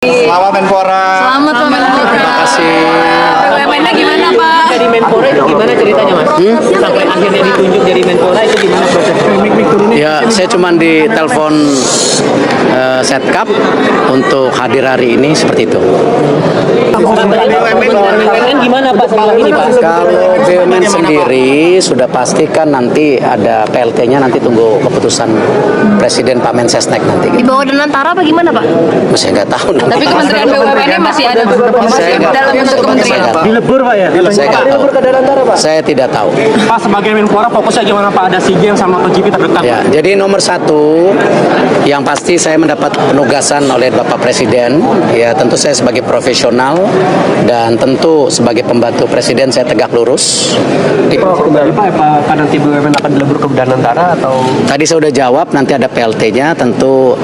Selamat Menpora. Selamat Pak Menpora. Terima kasih. BUMN-nya gimana Pak? Dari Menpora itu gimana ceritanya Mas? Sampai akhirnya ditunjuk jadi Menpora itu gimana prosesnya? Ya, saya cuma ditelepon Setkap untuk hadir hari ini seperti itu. BUMN gimana Pak setelah ini Pak? Kalau BUMN sendiri sudah pastikan nanti ada PLT-nya, nanti tunggu keputusan Presiden Pak Mensesnek nanti. Di bawah Danantara apa gimana Pak? Masih nggak tahu. Tapi Kementerian BUMN-nya masih ada Saya nggak dalam bentuk kementerian. Dilebur Pak ya? Saya nggak tahu. Saya tidak tahu. Pak sebagai Menpora fokusnya gimana Pak? Ada SEA Games sama MotoGP terdekat. Ya, jadi nomor satu yang pasti saya mendapat penugasan oleh Bapak Presiden. Ya, tentu saya sebagai profesional dan tentu sebagai pembantu Presiden saya tegak lurus. Kembali Pak, apa nanti BUMN akan dilebur ke Danantara atau? Tadi saya sudah jawab, nanti ada PLT-nya, tentu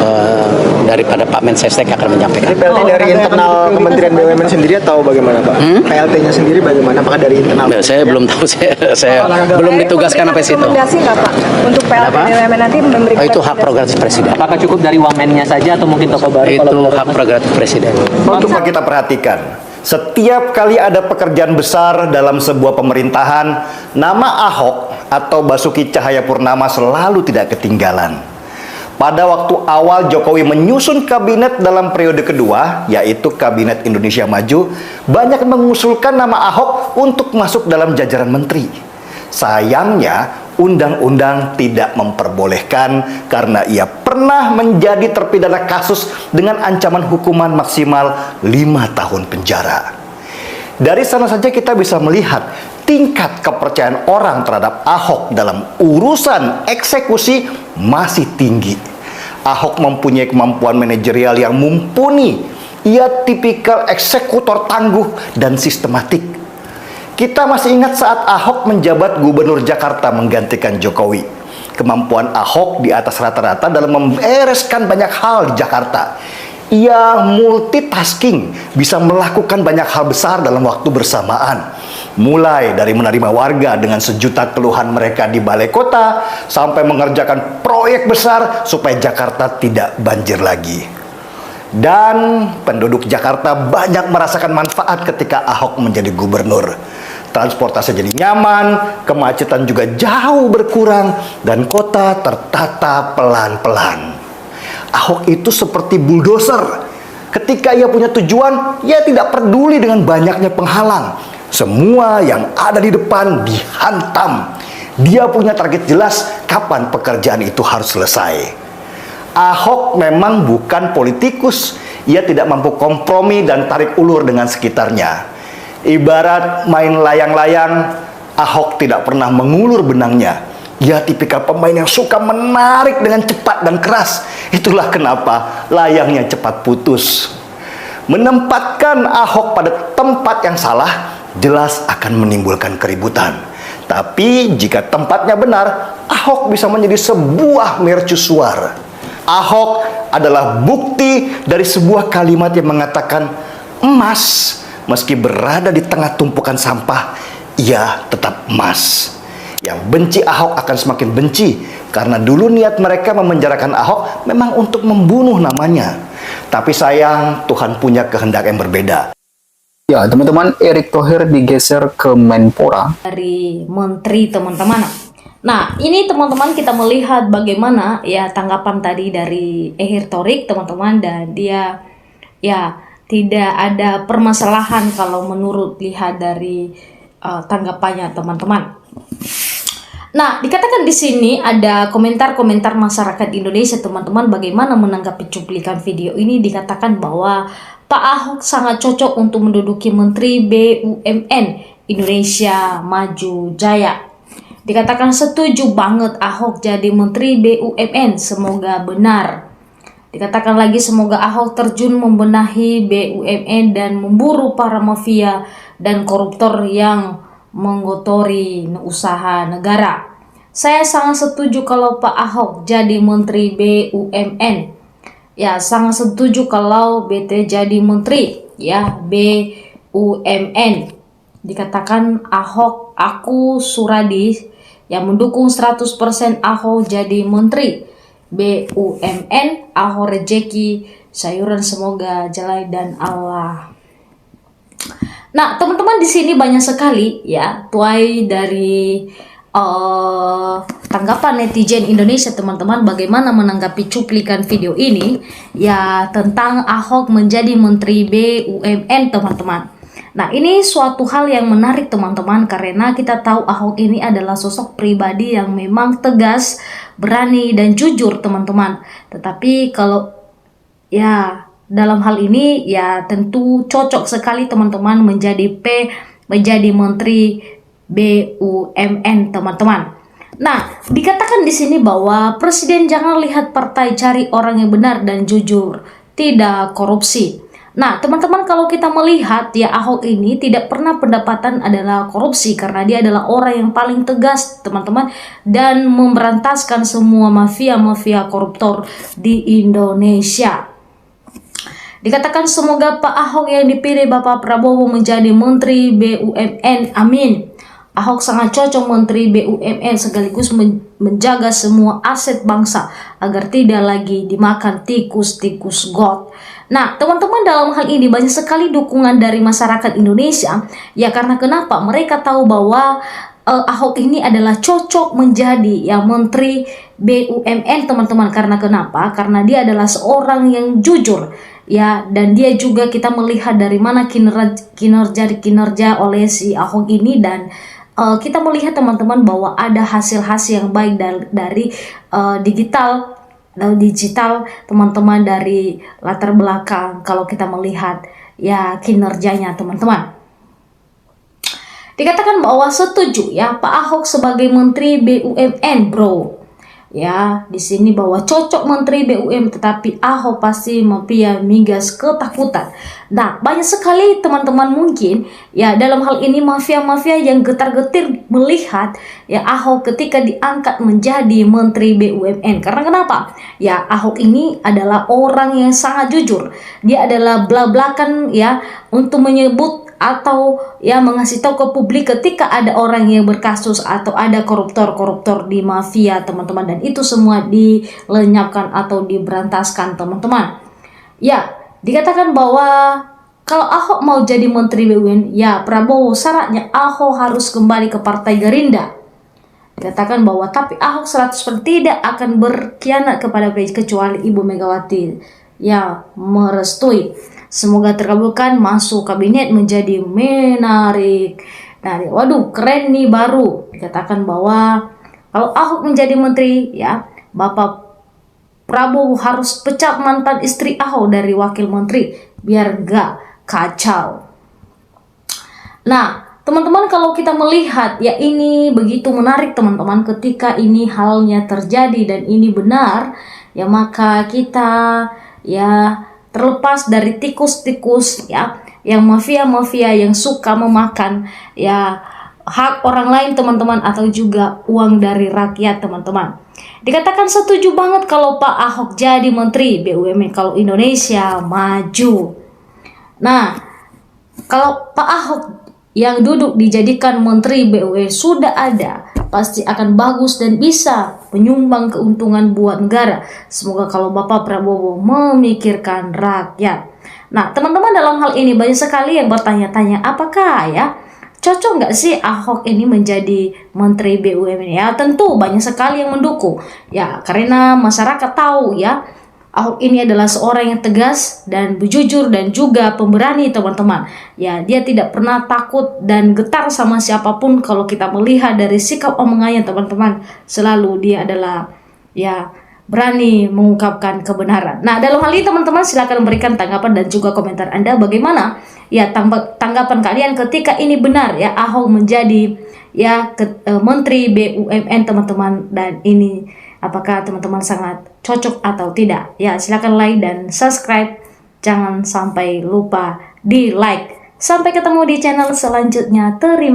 daripada Pak Mensesnek akan menyampaikan. PLT dari internal Kementerian BUMN sendiri atau bagaimana Pak? PLT-nya sendiri bagaimana? Apakah dari internal? Nah, saya belum tahu, saya belum ditugaskan sampai situ. Rekomendasi nggak Pak untuk PLT BUMN nanti memberikan Itu hak prerogatif Presiden. Apakah cukup dari wamennya saja atau mungkin toko baru? Itu hak prerogatif Presiden. Coba kita perhatikan. Setiap kali ada pekerjaan besar dalam sebuah pemerintahan, nama Ahok atau Basuki Cahayapurnama selalu tidak ketinggalan. Pada waktu awal Jokowi menyusun kabinet dalam periode kedua, yaitu Kabinet Indonesia Maju, banyak mengusulkan nama Ahok untuk masuk dalam jajaran menteri. Sayangnya, undang-undang tidak memperbolehkan karena ia pernah menjadi terpidana kasus dengan ancaman hukuman maksimal 5 tahun penjara. Dari sana saja kita bisa melihat tingkat kepercayaan orang terhadap Ahok dalam urusan eksekusi masih tinggi. Ahok mempunyai kemampuan manajerial yang mumpuni. Ia tipikal eksekutor tangguh dan sistematik. Kita masih ingat saat Ahok menjabat Gubernur Jakarta menggantikan Jokowi. Kemampuan Ahok di atas rata-rata dalam membereskan banyak hal di Jakarta. Ia multitasking, bisa melakukan banyak hal besar dalam waktu bersamaan. Mulai dari menerima warga dengan sejuta keluhan mereka di balai kota, sampai mengerjakan proyek besar supaya Jakarta tidak banjir lagi. Dan penduduk Jakarta banyak merasakan manfaat ketika Ahok menjadi gubernur. Transportasi jadi nyaman, kemacetan juga jauh berkurang, dan kota tertata pelan-pelan. Ahok itu seperti bulldozer. Ketika ia punya tujuan, ia tidak peduli dengan banyaknya penghalang. Semua yang ada di depan dihantam. Dia punya target jelas kapan pekerjaan itu harus selesai. Ahok memang bukan politikus. Ia tidak mampu kompromi dan tarik ulur dengan sekitarnya. Ibarat main layang-layang, Ahok tidak pernah mengulur benangnya. Ia tipikal pemain yang suka menarik dengan cepat dan keras. Itulah kenapa layangnya cepat putus. Menempatkan Ahok pada tempat yang salah jelas akan menimbulkan keributan. Tapi jika tempatnya benar, Ahok bisa menjadi sebuah mercusuar. Ahok adalah bukti dari sebuah kalimat yang mengatakan emas meski berada di tengah tumpukan sampah, ia tetap emas. Yang benci Ahok akan semakin benci karena dulu niat mereka memenjarakan Ahok memang untuk membunuh namanya. Tapi sayang, Tuhan punya kehendak yang berbeda. Ya, teman-teman, Erick Thohir digeser ke Menpora. Dari menteri teman-teman. Nah, ini teman-teman kita melihat bagaimana ya tanggapan tadi dari Erick Thohir teman-teman, dan dia ya tidak ada permasalahan kalau menurut lihat dari tanggapannya teman-teman. Nah, dikatakan di sini ada komentar-komentar masyarakat Indonesia teman-teman bagaimana menanggapi cuplikan video ini. Dikatakan bahwa Pak Ahok sangat cocok untuk menduduki Menteri BUMN Indonesia Maju Jaya. Dikatakan setuju banget Ahok jadi Menteri BUMN, semoga benar. Dikatakan lagi semoga Ahok terjun membenahi BUMN dan memburu para mafia dan koruptor yang menggotori usaha negara. Saya sangat setuju kalau Pak Ahok jadi Menteri BUMN. Ya, sangat setuju kalau BT jadi Menteri ya BUMN. Dikatakan Ahok, aku Suradi yang mendukung 100% Ahok jadi Menteri BUMN. Ahok rejeki sayuran semoga jelai dan Allah. Nah, teman-teman, di sini banyak sekali ya tuai dari tanggapan netizen Indonesia, teman-teman, bagaimana menanggapi cuplikan video ini ya tentang Ahok menjadi Menteri BUMN, teman-teman. Nah, ini suatu hal yang menarik, teman-teman, karena kita tahu Ahok ini adalah sosok pribadi yang memang tegas, berani dan jujur, teman-teman. Tetapi kalau ya dalam hal ini ya tentu cocok sekali, teman-teman, menjadi Menteri BUMN, teman-teman. Nah, dikatakan di sini bahwa presiden jangan lihat partai, cari orang yang benar dan jujur, tidak korupsi. Nah, teman-teman, kalau kita melihat ya Ahok ini tidak pernah pendapatan adalah korupsi karena dia adalah orang yang paling tegas, teman-teman, dan memberantaskan semua mafia-mafia koruptor di Indonesia. Dikatakan semoga Pak Ahok yang dipilih Bapak Prabowo menjadi Menteri BUMN, amin. Ahok sangat cocok Menteri BUMN sekaligus menjaga semua aset bangsa agar tidak lagi dimakan tikus-tikus got. Nah, teman-teman, dalam hal ini banyak sekali dukungan dari masyarakat Indonesia. Ya karena kenapa? Mereka tahu bahwa Ahok ini adalah cocok menjadi ya Menteri BUMN, teman-teman. Karena kenapa? Karena dia adalah seorang yang jujur. Ya, dan dia juga kita melihat dari mana kinerja oleh si Ahok ini, dan kita melihat, teman-teman, bahwa ada hasil-hasil yang baik dari digital, teman-teman, dari latar belakang kalau kita melihat ya kinerjanya, teman-teman. Dikatakan bahwa setuju ya Pak Ahok sebagai Menteri BUMN, bro. Ya, di sini bahwa cocok Menteri BUMN, tetapi Ahok pasti mafia migas ketakutan. Nah, banyak sekali, teman-teman, mungkin ya dalam hal ini mafia-mafia yang getar-getir melihat ya Ahok ketika diangkat menjadi Menteri BUMN. Karena kenapa? Ya, Ahok ini adalah orang yang sangat jujur. Dia adalah belak-belakan ya untuk menyebut atau ya mengasih tahu ke publik ketika ada orang yang berkasus atau ada koruptor di mafia, teman-teman, dan itu semua dilenyapkan atau diberantaskan, teman-teman. Ya, dikatakan bahwa kalau Ahok mau jadi Menteri BUMN, ya Prabowo syaratnya Ahok harus kembali ke Partai Gerindra. Dikatakan bahwa tapi Ahok 100% tidak akan berkhianat kepada PDIP kecuali Ibu Megawati ya merestui. Semoga terkabulkan, masuk kabinet menjadi menarik. Nah, waduh, keren nih baru. Dikatakan bahwa kalau Ahok menjadi menteri, ya Bapak Prabowo harus pecat mantan istri Ahok dari wakil menteri biar gak kacau. Nah, teman-teman, kalau kita melihat ya ini begitu menarik, teman-teman, ketika ini halnya terjadi dan ini benar, ya maka kita ya terlepas dari tikus-tikus ya yang mafia-mafia yang suka memakan ya hak orang lain, teman-teman, atau juga uang dari rakyat, teman-teman. Dikatakan setuju banget kalau Pak Ahok jadi Menteri BUMN kalau Indonesia maju. Nah, kalau Pak Ahok yang duduk dijadikan Menteri BUMN sudah ada, pasti akan bagus dan bisa menyumbang keuntungan buat negara. Semoga kalau Bapak Prabowo memikirkan rakyat. Nah, teman-teman, dalam hal ini banyak sekali yang bertanya-tanya, apakah ya cocok nggak sih Ahok ini menjadi Menteri BUMN? Ya, tentu banyak sekali yang mendukung. Ya, karena masyarakat tahu ya Ahok ini adalah seorang yang tegas dan jujur dan juga pemberani, teman-teman. Ya, dia tidak pernah takut dan getar sama siapapun. Kalau kita melihat dari sikap omongannya, teman-teman, selalu dia adalah ya berani mengungkapkan kebenaran. Nah, dalam hal ini, teman-teman, silakan memberikan tanggapan dan juga komentar Anda bagaimana ya tanggapan kalian ketika ini benar ya Ahok menjadi ya Menteri BUMN, teman-teman, dan ini apakah teman-teman sangat cocok atau tidak? Ya, silakan like dan subscribe. Jangan sampai lupa di like. Sampai ketemu di channel selanjutnya. Terima